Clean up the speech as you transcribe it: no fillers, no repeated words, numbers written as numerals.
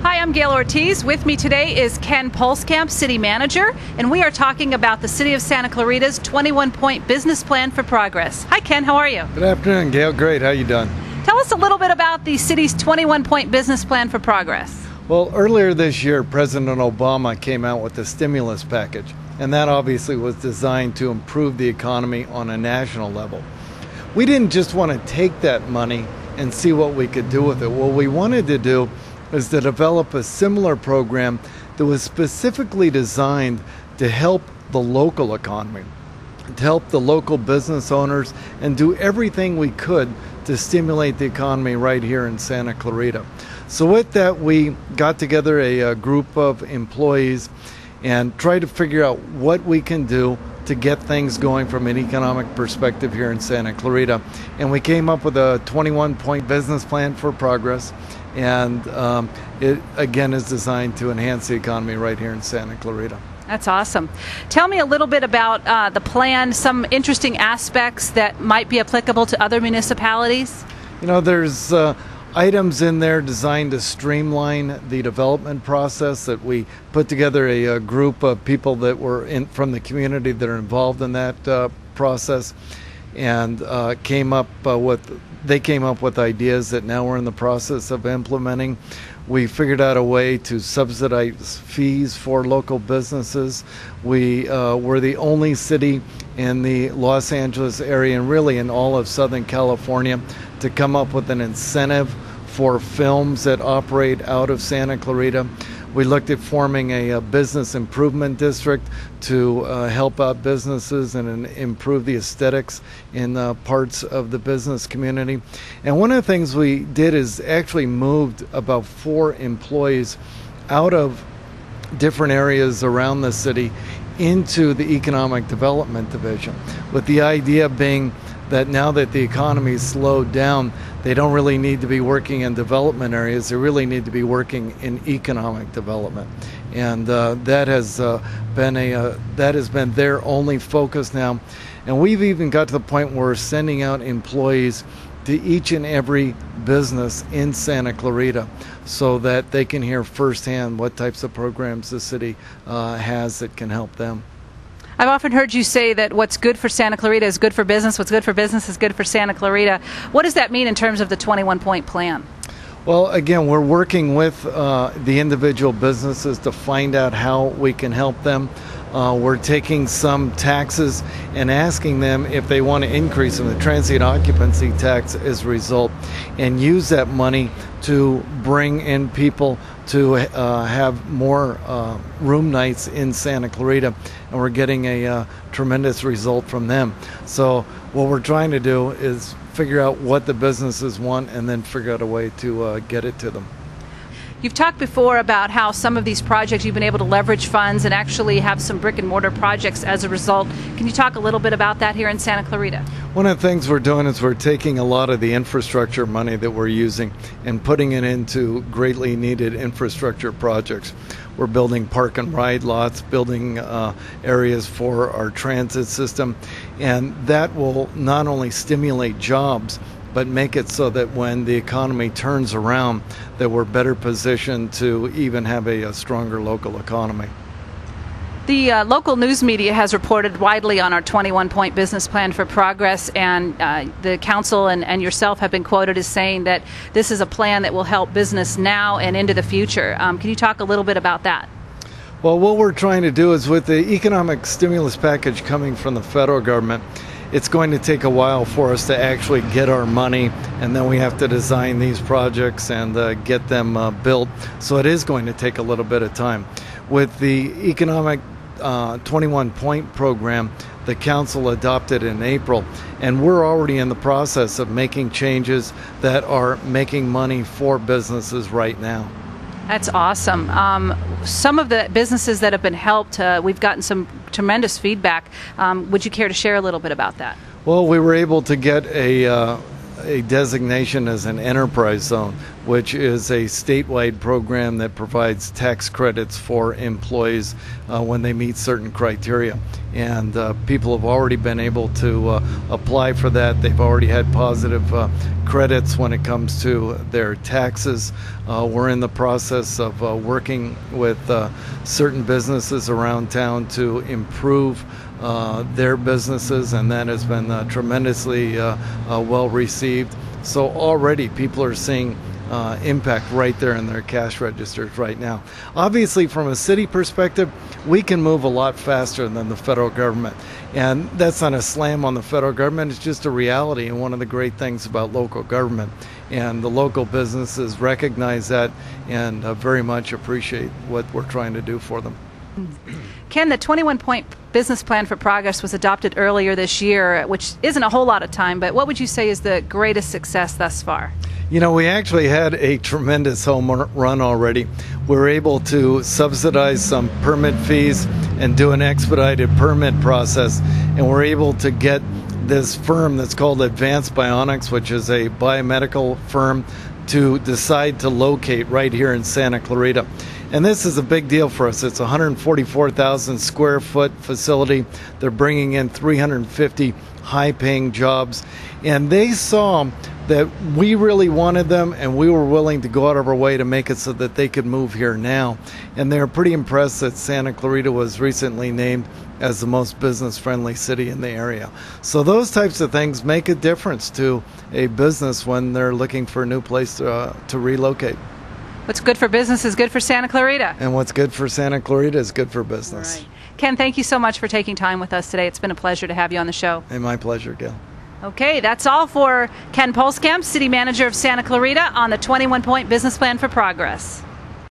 Hi, I'm Gail Ortiz. With me today is Ken Pulskamp, City Manager, and we are talking about the City of Santa Clarita's 21-point business plan for progress. Hi, Ken. How are you? Good afternoon, Gail. Great. How you doing? Tell us a little bit about the city's 21-point business plan for progress. Well, earlier this year, President Obama came out with a stimulus package, and that obviously was designed to improve the economy on a national level. We didn't just want to take that money and see what we could do with it. What we wanted to do is to develop a similar program that was specifically designed to help the local economy, to help the local business owners, and do everything we could to stimulate the economy right here in Santa Clarita. So with that, we got together a group of employees and tried to figure out what we can do to get things going from an economic perspective here in Santa Clarita. And we came up with a 21-point business plan for progress. And it, again, is designed to enhance the economy right here in Santa Clarita. That's awesome. Tell me a little bit about the plan, some interesting aspects that might be applicable to other municipalities. You know, there's items in there designed to streamline the development process. That we put together a group of people that were from the community that are involved in that process, and came up with ideas that now we're in the process of implementing. We figured out a way to subsidize fees for local businesses. We were the only city in the Los Angeles area, and really in all of Southern California, to come up with an incentive for films that operate out of Santa Clarita. We looked at forming a business improvement district to help out businesses and improve the aesthetics in parts of the business community. And one of the things we did is actually moved about 4 employees out of different areas around the city into the Economic Development Division, with the idea being that now that the economy is slowed down, they don't really need to be working in development areas. They really need to be working in economic development, and that has been their only focus now. And we've even got to the point where we're sending out employees to each and every business in Santa Clarita, so that they can hear firsthand what types of programs the city has that can help them. I've often heard you say that what's good for Santa Clarita is good for business, what's good for business is good for Santa Clarita. What does that mean in terms of the 21-point plan? Well, again, we're working with the individual businesses to find out how we can help them. We're taking some taxes and asking them if they want to increase them, the transient occupancy tax as a result, and use that money to bring in people to have more room nights in Santa Clarita, and we're getting a tremendous result from them. So what we're trying to do is figure out what the businesses want and then figure out a way to get it to them. You've talked before about how some of these projects you've been able to leverage funds and actually have some brick and mortar projects as a result. Can you talk a little bit about that here in Santa Clarita? One of the things we're doing is we're taking a lot of the infrastructure money that we're using and putting it into greatly needed infrastructure projects. We're building park and ride lots, building areas for our transit system, and that will not only stimulate jobs, but make it so that when the economy turns around, that we're better positioned to even have a stronger local economy. The local news media has reported widely on our 21-point business plan for progress, and the council and yourself have been quoted as saying that this is a plan that will help business now and into the future. Can you talk a little bit about that? Well, what we're trying to do is, with the economic stimulus package coming from the federal government, it's going to take a while for us to actually get our money, and then we have to design these projects and get them built. So it is going to take a little bit of time. With the economic 21-point program, the council adopted in April, and we're already in the process of making changes that are making money for businesses right now. That's awesome. Some of the businesses that have been helped, we've gotten some tremendous feedback. Would you care to share a little bit about that? Well, we were able to get a designation as an enterprise zone, which is a statewide program that provides tax credits for employees when they meet certain criteria. And people have already been able to apply for that. They've already had positive credits when it comes to their taxes. We're in the process of working with certain businesses around town to improve their businesses, and that has been tremendously well received. So already people are seeing impact right there in their cash registers right now. Obviously, from a city perspective, we can move a lot faster than the federal government. And that's not a slam on the federal government, it's just a reality, and one of the great things about local government. And the local businesses recognize that and very much appreciate what we're trying to do for them. Ken, the 21-point business plan for progress was adopted earlier this year, which isn't a whole lot of time, but what would you say is the greatest success thus far? You know, we actually had a tremendous home run already. We were able to subsidize some permit fees and do an expedited permit process, and we're able to get this firm that's called Advanced Bionics, which is a biomedical firm, to decide to locate right here in Santa Clarita. And this is a big deal for us. It's a 144,000 square foot facility. They're bringing in 350 high-paying jobs, and they saw that we really wanted them, and we were willing to go out of our way to make it so that they could move here now. And they're pretty impressed that Santa Clarita was recently named as the most business-friendly city in the area. So those types of things make a difference to a business when they're looking for a new place to relocate. What's good for business is good for Santa Clarita. And what's good for Santa Clarita is good for business. Right. Ken, thank you so much for taking time with us today. It's been a pleasure to have you on the show. Hey, my pleasure, Gail. Okay, that's all for Ken Pulskamp, City Manager of Santa Clarita, on the 21-point business plan for progress.